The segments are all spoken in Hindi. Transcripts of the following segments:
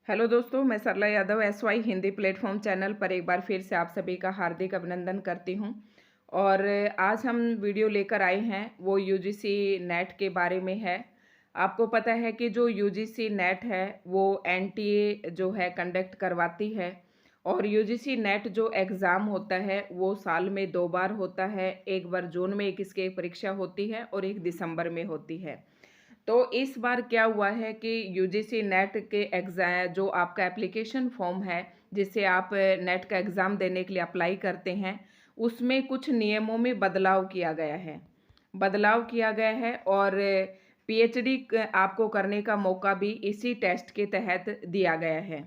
हेलो दोस्तों, मैं Sarla Yadav SY Hindi platform channel पर एक बार फिर से आप सभी का हार्दिक अभिनंदन करती हूं। और आज हम वीडियो लेकर आए हैं वो UGC नेट के बारे में है। आपको पता है कि जो UGC नेट है वो NTA जो है कंडक्ट करवाती है। और UGC नेट जो एग्ज़ाम होता है वो साल में 2 बार होता है। एक बार जून में एक इसकी परीक्षा होती है और एक दिसंबर में होती है। तो इस बार क्या हुआ है कि यूजीसी नेट के जो आपका एप्लीकेशन फॉर्म है जिससे आप नेट का एग्ज़ाम देने के लिए अप्लाई करते हैं, उसमें कुछ नियमों में बदलाव किया गया है। और पीएचडी आपको करने का मौका भी इसी टेस्ट के तहत दिया गया है।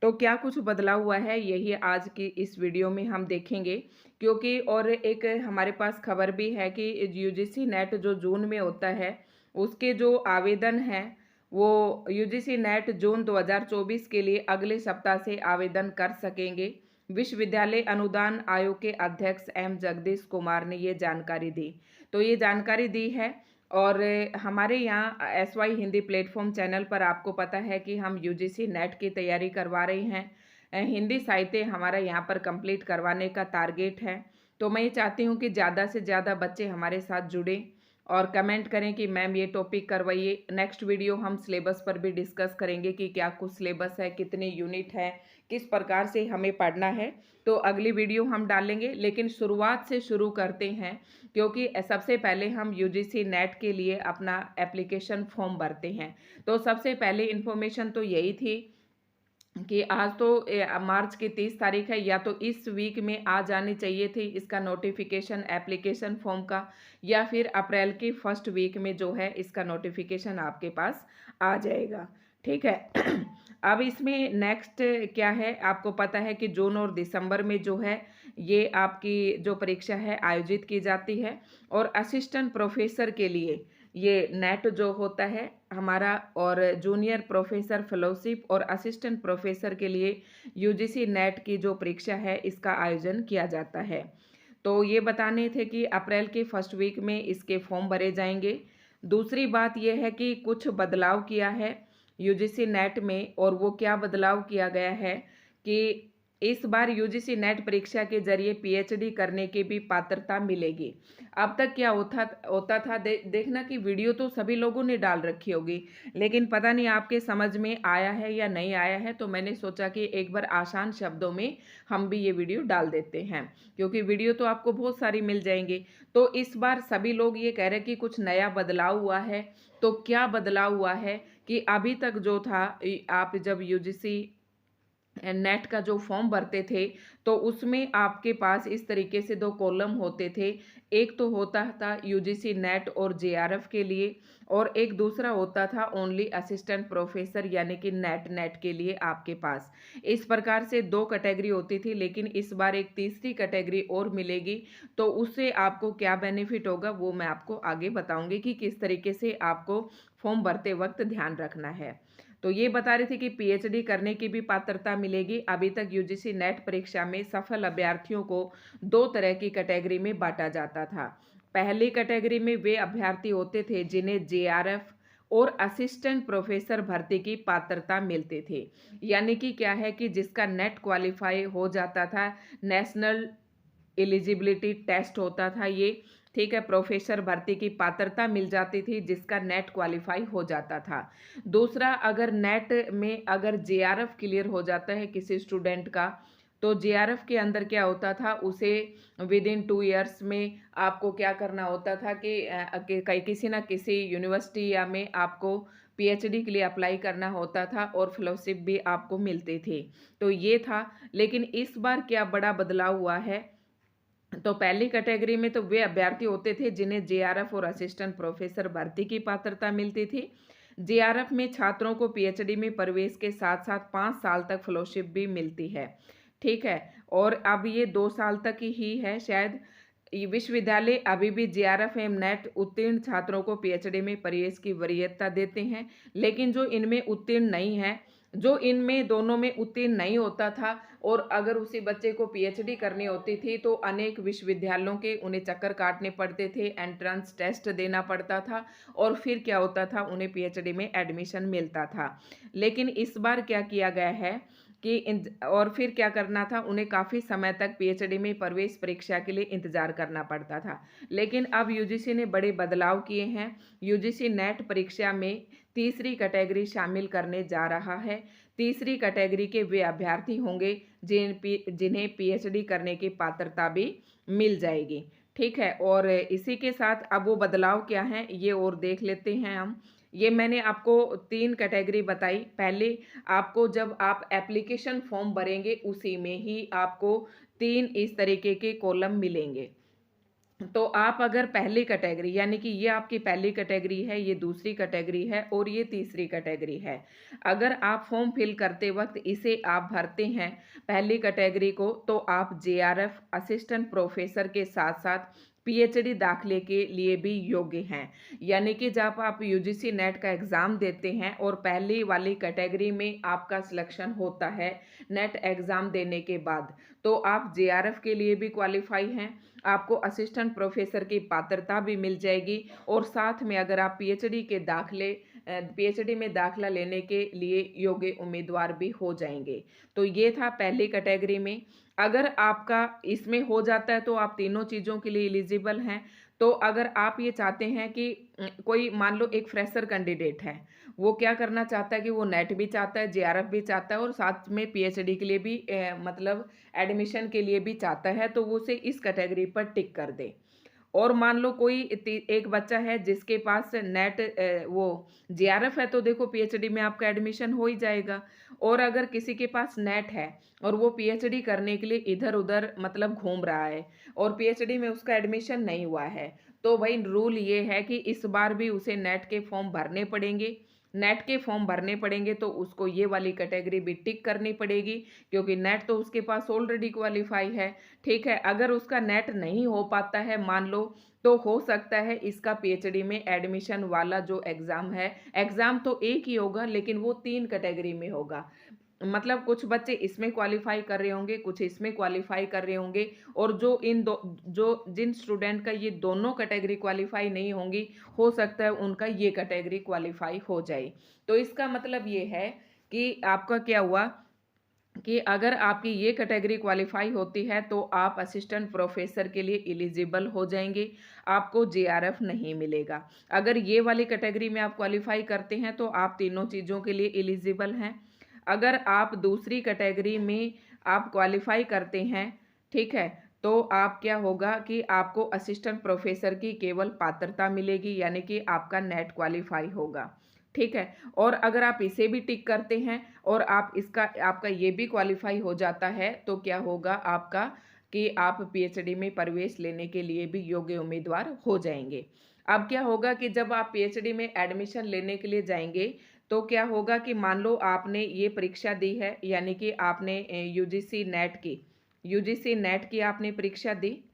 तो क्या कुछ बदलाव हुआ है, यही आज की इस वीडियो में हम देखेंगे। क्योंकि और एक हमारे पास खबर भी है कि यूजीसी नेट जो जून में होता है उसके जो आवेदन हैं वो यूजीसी नेट जून 2024 के लिए अगले सप्ताह से आवेदन कर सकेंगे। विश्वविद्यालय अनुदान आयोग के अध्यक्ष एम जगदीश कुमार ने ये जानकारी दी। तो ये जानकारी दी है। और हमारे यहाँ SY हिंदी प्लेटफॉर्म चैनल पर आपको पता है कि हम UGC नेट की तैयारी करवा रहे हैं। हिंदी साहित्य हमारा यहाँ पर कंप्लीट करवाने का टारगेट है। तो मैं ये चाहती हूँ कि ज़्यादा से ज़्यादा बच्चे हमारे साथ जुड़ें और कमेंट करें कि मैम ये टॉपिक करवाइए। नेक्स्ट वीडियो हम सिलेबस पर भी डिस्कस करेंगे कि क्या कुछ सिलेबस है, कितने यूनिट है, किस प्रकार से हमें पढ़ना है। तो अगली वीडियो हम डालेंगे, लेकिन शुरुआत से शुरू करते हैं क्योंकि सबसे पहले हम UGC नेट के लिए अपना एप्लीकेशन फॉर्म भरते हैं। तो सबसे पहले इन्फॉर्मेशन तो यही थी कि आज तो मार्च की 30 तारीख है, या तो इस वीक में आ जानी चाहिए थी इसका नोटिफिकेशन एप्लीकेशन फॉर्म का, या फिर अप्रैल की फर्स्ट वीक में जो है इसका नोटिफिकेशन आपके पास आ जाएगा। ठीक है। अब इसमें नेक्स्ट क्या है, आपको पता है कि जून और दिसंबर में जो है ये आपकी जो परीक्षा है आयोजित की जाती है। और असिस्टेंट प्रोफेसर के लिए ये नेट जो होता है हमारा, और जूनियर प्रोफेसर फेलोशिप और असिस्टेंट प्रोफेसर के लिए UGC नेट की जो परीक्षा है इसका आयोजन किया जाता है। तो ये बताने थे कि अप्रैल के फर्स्ट वीक में इसके फॉर्म भरे जाएंगे। दूसरी बात यह है कि कुछ बदलाव किया है UGC नेट में, और वो क्या बदलाव किया गया है कि इस बार UGC नेट परीक्षा के जरिए PhD करने की भी पात्रता मिलेगी। अब तक क्या होता था, देखना कि वीडियो तो सभी लोगों ने डाल रखी होगी, लेकिन पता नहीं आपके समझ में आया है या नहीं आया है। तो मैंने सोचा कि एक बार आसान शब्दों में हम भी ये वीडियो डाल देते हैं, क्योंकि वीडियो तो आपको बहुत सारी मिल जाएंगी। तो इस बार सभी लोग ये कह रहे हैं कि कुछ नया बदलाव हुआ है। तो क्या बदलाव हुआ है कि अभी तक जो था, आप जब UGC नेट का जो फॉर्म भरते थे तो उसमें आपके पास इस तरीके से 2 कॉलम होते थे। एक तो होता था UGC नेट और JRF के लिए, और एक दूसरा होता था ओनली असिस्टेंट प्रोफेसर यानी कि नेट के लिए आपके पास। इस प्रकार से 2 कैटेगरी होती थी, लेकिन इस बार एक तीसरी कैटेगरी और मिलेगी। तो उससे आपको क्या बेनिफिट होगा वो मैं आपको आगे बताऊंगी कि किस तरीके से आपको फॉर्म भरते वक्त ध्यान रखना है। तो ये बता रही थी कि PhD करने की भी पात्रता मिलेगी। अभी तक UGC नेट परीक्षा में सफल अभ्यर्थियों को 2 तरह की कैटेगरी में बांटा जाता था। पहली कैटेगरी में वे अभ्यर्थी होते थे जिन्हें JRF और असिस्टेंट प्रोफेसर भर्ती की पात्रता मिलते थे। यानी कि क्या है कि जिसका नेट क्वालिफाई हो जाता था, नेशनल एलिजिबिलिटी टेस्ट होता था ये। ठीक है, प्रोफेसर भर्ती की पात्रता मिल जाती थी जिसका नेट क्वालिफाई हो जाता था। दूसरा, अगर नेट में अगर JRF क्लियर हो जाता है किसी स्टूडेंट का, तो JRF के अंदर क्या होता था, उसे विद इन 2 ईयर्स में आपको क्या करना होता था कि किसी ना किसी यूनिवर्सिटी या में आपको PhD के लिए अप्लाई करना होता था और फेलोशिप भी आपको मिलती थी। तो ये था। लेकिन इस बार क्या बड़ा बदलाव हुआ है, तो पहली कैटेगरी में तो वे अभ्यर्थी होते थे जिन्हें JRF और असिस्टेंट प्रोफेसर भर्ती की पात्रता मिलती थी। JRF में छात्रों को PhD में प्रवेश के साथ साथ 5 साल तक फेलोशिप भी मिलती है। ठीक है, और अब ये 2 साल तक ही है शायद। ये विश्वविद्यालय अभी भी JRF एवं नेट उत्तीर्ण छात्रों को PhD में प्रवेश की वरीयता देते हैं, लेकिन जो इनमें उत्तीर्ण नहीं है जो इनमें दोनों में उत्तीर्ण नहीं होता था और अगर उसी बच्चे को पीएचडी करनी होती थी तो अनेक विश्वविद्यालयों के उन्हें चक्कर काटने पड़ते थे, एंट्रेंस टेस्ट देना पड़ता था और फिर क्या होता था, उन्हें पीएचडी में एडमिशन मिलता था। लेकिन इस बार क्या किया गया है कि और फिर क्या करना था, उन्हें काफ़ी समय तक पीएचडी में प्रवेश परीक्षा के लिए इंतज़ार करना पड़ता था। लेकिन अब यूजीसी ने बड़े बदलाव किए हैं। यूजीसी नेट परीक्षा में तीसरी कैटेगरी शामिल करने जा रहा है। तीसरी कैटेगरी के वे अभ्यर्थी होंगे जिन्हें पीएचडी करने की पात्रता भी मिल जाएगी। ठीक है, और इसी के साथ अब वो बदलाव क्या हैं ये और देख लेते हैं हम। ये मैंने आपको 3 कैटेगरी बताई। पहले आपको जब आप एप्लीकेशन फॉर्म भरेंगे उसी में ही आपको 3 इस तरीके के कॉलम मिलेंगे। तो आप अगर पहली कैटेगरी यानी कि ये आपकी पहली कैटेगरी है, ये दूसरी कैटेगरी है और ये तीसरी कैटेगरी है। अगर आप फॉर्म फिल करते वक्त इसे आप भरते हैं पहली कैटेगरी को, तो आप जेआरएफ असिस्टेंट प्रोफेसर के साथ साथ पीएचडी दाखिले के लिए भी योग्य हैं। यानी कि जब आप यूजीसी नेट का एग्ज़ाम देते हैं और पहली वाली कैटेगरी में आपका सिलेक्शन होता है नेट एग्ज़ाम देने के बाद, तो आप जेआरएफ के लिए भी क्वालिफाई हैं, आपको असिस्टेंट प्रोफेसर की पात्रता भी मिल जाएगी और साथ में अगर आप पीएचडी में दाखिला लेने के लिए योग्य उम्मीदवार भी हो जाएंगे। तो ये था पहली कैटेगरी में। अगर आपका इसमें हो जाता है तो आप तीनों चीज़ों के लिए एलिजिबल हैं। तो अगर आप ये चाहते हैं कि कोई मान लो एक फ्रेशर कैंडिडेट है, वो क्या करना चाहता है कि वो नेट भी चाहता है, जेआरएफ भी चाहता है और साथ में पीएचडी के लिए भी मतलब एडमिशन के लिए भी चाहता है, तो वो उसे इस कैटेगरी पर टिक कर दे। और मान लो कोई एक बच्चा है जिसके पास नेट वो जेआरएफ है, तो देखो पीएचडी में आपका एडमिशन हो ही जाएगा। और अगर किसी के पास नेट है और वो पीएचडी करने के लिए इधर उधर मतलब घूम रहा है और पीएचडी में उसका एडमिशन नहीं हुआ है, तो भाई रूल ये है कि इस बार भी उसे नेट के फॉर्म भरने पड़ेंगे। नेट के फॉर्म भरने पड़ेंगे तो उसको ये वाली कैटेगरी भी टिक करनी पड़ेगी, क्योंकि नेट तो उसके पास ऑलरेडी क्वालिफाई है। ठीक है, अगर उसका नेट नहीं हो पाता है मान लो, तो हो सकता है इसका पीएचडी में एडमिशन वाला जो एग्ज़ाम है, एग्ज़ाम तो एक ही होगा लेकिन वो 3 कैटेगरी में होगा। मतलब कुछ बच्चे इसमें क्वालिफाई कर रहे होंगे, कुछ इसमें क्वालिफाई कर रहे होंगे और जो जिन स्टूडेंट का ये दोनों कैटेगरी क्वालिफाई नहीं होंगी, हो सकता है उनका ये कैटेगरी क्वालिफाई हो जाए। तो इसका मतलब ये है कि आपका क्या हुआ कि अगर आपकी ये कैटेगरी क्वालिफाई होती है तो आप असिस्टेंट प्रोफेसर के लिए एलिजिबल हो जाएंगे, आपको जेआरएफ नहीं मिलेगा। अगर ये वाली कैटेगरी में आप क्वालिफाई करते हैं तो आप तीनों चीज़ों के लिए एलिजिबल हैं। अगर आप दूसरी कैटेगरी में आप क्वालिफाई करते हैं, ठीक है, तो आप क्या होगा कि आपको असिस्टेंट प्रोफेसर की केवल पात्रता मिलेगी, यानी कि आपका नेट क्वालिफाई होगा। ठीक है, और अगर आप इसे भी टिक करते हैं और आपका ये भी क्वालिफाई हो जाता है, तो क्या होगा आपका कि आप पीएचडी में प्रवेश लेने के लिए भी योग्य उम्मीदवार हो जाएंगे। अब क्या होगा कि जब आप पीएचडी में एडमिशन लेने के लिए जाएंगे, तो क्या होगा कि मान लो आपने ये परीक्षा दी है, यानी कि आपने यूजीसी नेट की आपने परीक्षा दी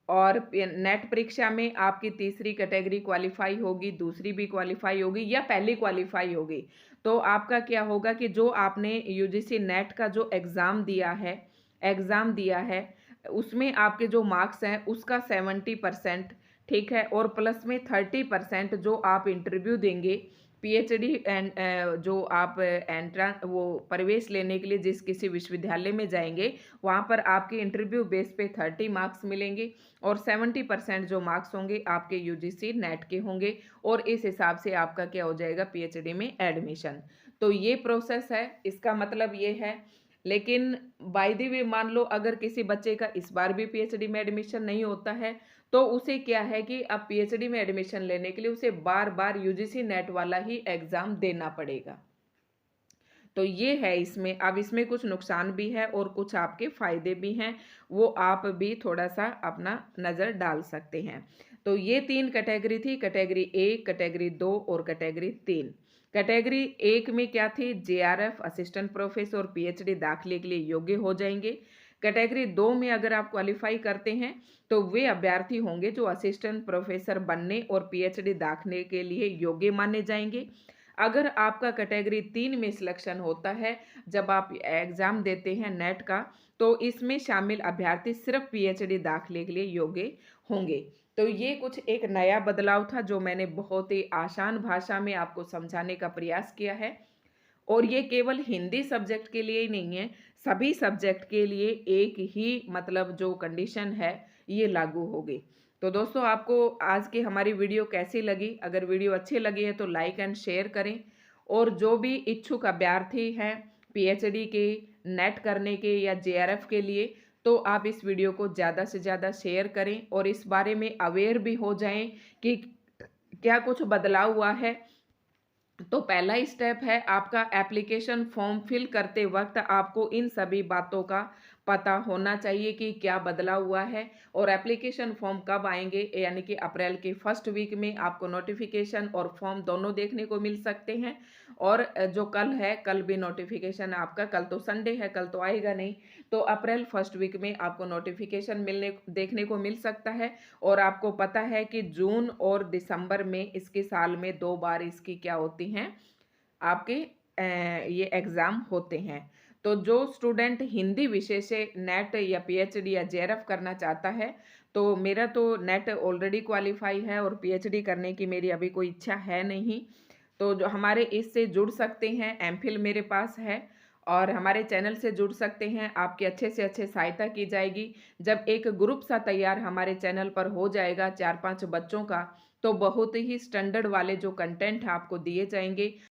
और नेट परीक्षा में आपकी तीसरी कैटेगरी क्वालिफाई होगी, दूसरी भी क्वालिफाई होगी या पहली क्वालिफाई होगी। तो आपका क्या होगा कि जो आपने यूजीसी नेट का जो एग्ज़ाम दिया है उसमें आपके जो मार्क्स हैं उसका 70%, ठीक है, और प्लस में 30% जो आप इंटरव्यू देंगे पीएचडी एंड जो आप एंट्रेंस वो प्रवेश लेने के लिए जिस किसी विश्वविद्यालय में जाएंगे, वहाँ पर आपके इंटरव्यू बेस पे 30 मार्क्स मिलेंगे और 70% जो मार्क्स होंगे आपके यूजीसी नेट के होंगे और इस हिसाब से आपका क्या हो जाएगा पीएचडी में एडमिशन। तो ये प्रोसेस है, इसका मतलब ये है। लेकिन बाय द वे मान लो अगर किसी बच्चे का इस बार भी पीएचडी में एडमिशन नहीं होता है, तो उसे क्या है कि अब पीएचडी में एडमिशन लेने के लिए उसे बार बार यूजीसी नेट वाला ही एग्ज़ाम देना पड़ेगा। तो ये है इसमें। अब इसमें कुछ नुकसान भी है और कुछ आपके फ़ायदे भी हैं, वो आप भी थोड़ा सा अपना नज़र डाल सकते हैं। तो ये 3 कैटेगरी थी, कैटेगरी 1, कैटेगरी 2 और कैटेगरी 3। कैटेगरी 1 में क्या थी, जेआरएफ असिस्टेंट प्रोफेसर और पीएचडी दाखिले के लिए योग्य हो जाएंगे। कैटेगरी 2 में अगर आप क्वालिफाई करते हैं तो वे अभ्यर्थी होंगे जो असिस्टेंट प्रोफेसर बनने और पीएचडी दाखिले के लिए योग्य माने जाएंगे। अगर आपका कैटेगरी 3 में सिलेक्शन होता है, जब आप एग्ज़ाम देते हैं नेट का, तो इसमें शामिल अभ्यर्थी सिर्फ़ पीएचडी दाखिले के लिए योग्य होंगे। तो ये कुछ एक नया बदलाव था जो मैंने बहुत ही आसान भाषा में आपको समझाने का प्रयास किया है। और ये केवल हिंदी सब्जेक्ट के लिए ही नहीं है, सभी सब्जेक्ट के लिए एक ही मतलब जो कंडीशन है, ये लागू होगी। तो दोस्तों आपको आज की हमारी वीडियो कैसी लगी? अगर वीडियो अच्छी लगी है तो लाइक एंड शेयर करें और जो भी इच्छुक अभ्यर्थी हैं पीएचडी के, नेट करने के या जेआरएफ के लिए, तो आप इस वीडियो को ज़्यादा से ज़्यादा शेयर करें और इस बारे में अवेयर भी हो जाएँ कि क्या कुछ बदलाव हुआ है। तो पहला ही स्टेप है आपका एप्लीकेशन फॉर्म फिल करते वक्त आपको इन सभी बातों का पता होना चाहिए कि क्या बदलाव हुआ है और एप्लीकेशन फॉर्म कब आएंगे, यानी कि अप्रैल के फर्स्ट वीक में आपको नोटिफिकेशन और फॉर्म दोनों देखने को मिल सकते हैं। और जो कल है, कल भी नोटिफिकेशन आपका, कल तो संडे है, कल तो आएगा नहीं, तो अप्रैल फर्स्ट वीक में आपको नोटिफिकेशन मिलने देखने को मिल सकता है। और आपको पता है कि जून और दिसंबर में इसके साल में 2 बार इसकी क्या होती हैं, आपके ये एग्ज़ाम होते हैं। तो जो स्टूडेंट हिंदी विषय से नेट या पीएचडी या जेआरएफ करना चाहता है, तो मेरा तो नेट ऑलरेडी क्वालिफ़ाई है और पीएचडी करने की मेरी अभी कोई इच्छा है नहीं। तो जो हमारे इससे जुड़ सकते हैं, एमफिल मेरे पास है और हमारे चैनल से जुड़ सकते हैं, आपकी अच्छे से अच्छे सहायता की जाएगी। जब एक ग्रुप सा तैयार हमारे चैनल पर हो जाएगा 4-5 बच्चों का, तो बहुत ही स्टैंडर्ड वाले जो कंटेंट आपको दिए जाएँगे